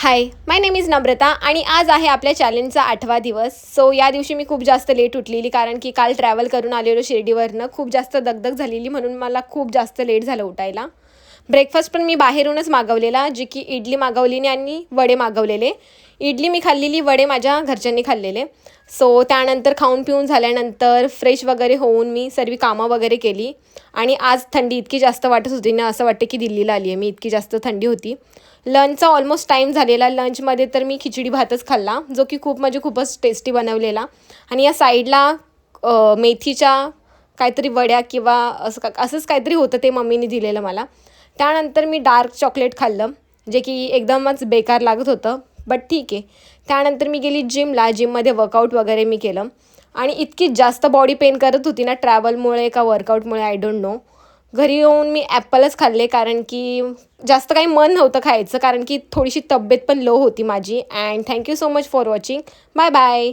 High, my name is नम्रता आणि आज आहे आपल्या चॅलेंजचा 8वा दिवस. सो या दिवशी मी खूप जास्त लेट उठलेली कारण की काल ट्रॅव्हल करून आलेलो शिर्डीवरनं. खूप जास्त दगदग झालेली म्हणून मला खूप जास्त लेट झालं उठायला. ब्रेकफास्ट पण मी बाहेरूनच मागवलेला, जी की इडली मागवलेली आणि वडे मागवलेले. इडली मी खाल्लेली, वडे माझ्या घरच्यांनी खाल्लेले. सो त्यानंतर खाऊन पिऊन झाल्यानंतर फ्रेश वगैरे होऊन मी सर्व कामं वगैरे केली. आणि आज थंडी इतकी जास्त वाटत होती ना, असं वाटतं की दिल्लीला आली आहे मी, इतकी जास्त थंडी होती. लंचचा ऑलमोस्ट टाईम झालेला. लंचमध्ये तर मी खिचडी भातच खाल्ला, जो की खूपच टेस्टी बनवलेला. आणि या साईडला मेथीच्या काहीतरी वड्या किंवा असंच काहीतरी होतं, ते मम्मीने दिलेलं मला. त्यानंतर मी डार्क चॉकलेट खाल्लं, जे की एकदमच बेकार लागत होतं, बट ठीक आहे. त्यानंतर मी गेली जिमला. जिममध्ये वर्कआउट वगैरे मी केलं आणि इतकी जास्त बॉडी पेन करत होती ना, ट्रॅव्हलमुळे का वर्कआउटमुळे आय डोंट नो. घरी येऊन मी ॲपलच खाल्ले कारण की जास्त काही मन नव्हतं खायचं, कारण की थोडीशी तब्येत पण लो होती माझी. And thank you so much for watching. Bye bye.